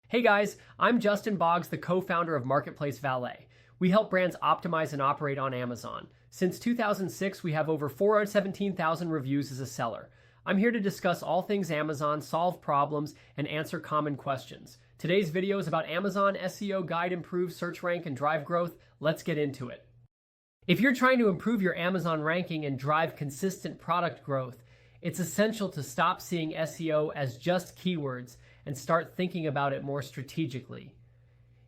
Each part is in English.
Hey guys, I'm Justin Boggs, the co-founder of Marketplace Valet. We help brands optimize and operate on Amazon. Since 2006, we have over 417,000 reviews as a seller. I'm here to discuss all things Amazon, solve problems, and answer common questions. Today's video is about Amazon SEO guide, improve search rank, and drive growth. Let's get into it. If you're trying to improve your Amazon ranking and drive consistent product growth, it's essential to stop seeing SEO as just keywords and start thinking about it more strategically.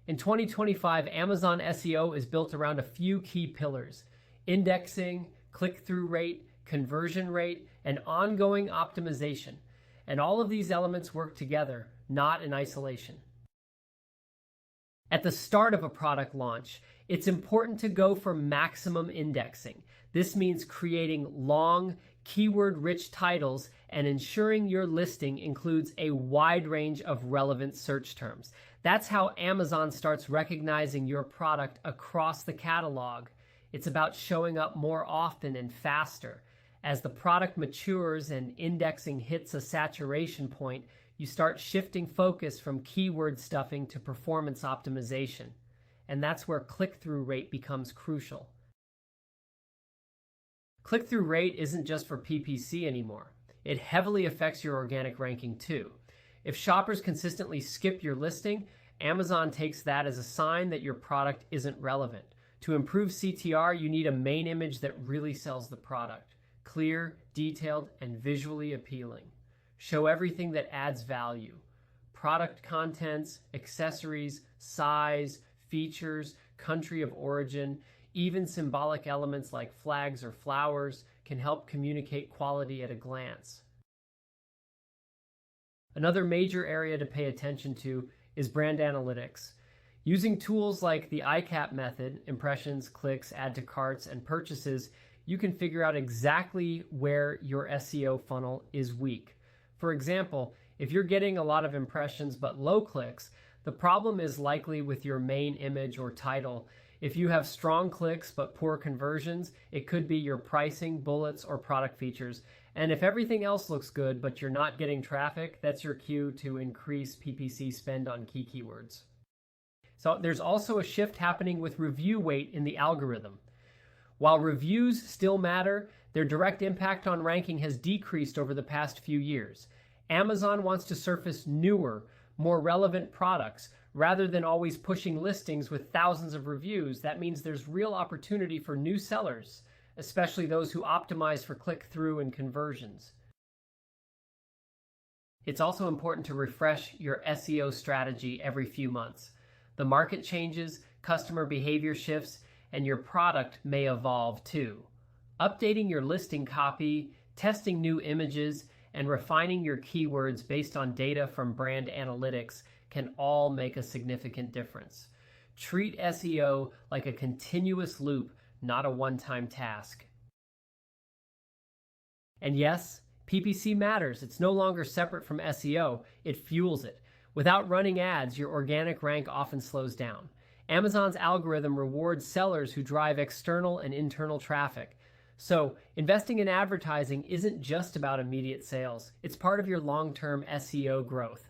In 2025, Amazon SEO is built around a few key pillars: indexing, click-through rate, conversion rate, and ongoing optimization. And all of these elements work together, not in isolation. At the start of a product launch, it's important to go for maximum indexing. This means creating long, keyword-rich titles and ensuring your listing includes a wide range of relevant search terms. That's how Amazon starts recognizing your product across the catalog. It's about showing up more often and faster. As the product matures and indexing hits a saturation point, you start shifting focus from keyword stuffing to performance optimization. And that's where click-through rate becomes crucial. Click-through rate isn't just for PPC anymore. It heavily affects your organic ranking too. If shoppers consistently skip your listing, Amazon takes that as a sign that your product isn't relevant. To improve CTR, you need a main image that really sells the product. Clear, detailed, and visually appealing. Show everything that adds value. Product contents, accessories, size, features, country of origin, even symbolic elements like flags or flowers can help communicate quality at a glance. Another major area to pay attention to is brand analytics. Using tools like the ICAP method, impressions, clicks, add to carts, and purchases, you can figure out exactly where your SEO funnel is weak. For example, if you're getting a lot of impressions but low clicks, the problem is likely with your main image or title. If you have strong clicks but poor conversions, it could be your pricing, bullets, or product features. And if everything else looks good but you're not getting traffic, that's your cue to increase PPC spend on key keywords. So there's also a shift happening with review weight in the algorithm. While reviews still matter, their direct impact on ranking has decreased over the past few years. Amazon wants to surface newer, more relevant products. Rather than always pushing listings with thousands of reviews, that means there's real opportunity for new sellers, especially those who optimize for click-through and conversions. It's also important to refresh your SEO strategy every few months. The market changes, customer behavior shifts, and your product may evolve too. Updating your listing copy, testing new images, and refining your keywords based on data from brand analytics can all make a significant difference. Treat SEO like a continuous loop, not a one-time task. And yes, PPC matters. It's no longer separate from SEO. It fuels it. Without running ads, your organic rank often slows down. Amazon's algorithm rewards sellers who drive external and internal traffic. So, investing in advertising isn't just about immediate sales. It's part of your long-term SEO growth.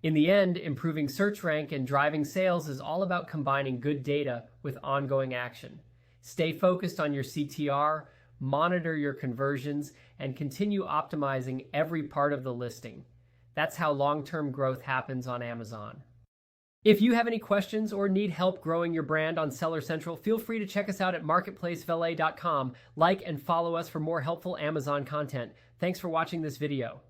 In the end, improving search rank and driving sales is all about combining good data with ongoing action. Stay focused on your CTR, monitor your conversions, and continue optimizing every part of the listing. That's how long-term growth happens on Amazon. If you have any questions or need help growing your brand on Seller Central, feel free to check us out at marketplacevalet.com. Like and follow us for more helpful Amazon content. Thanks for watching this video.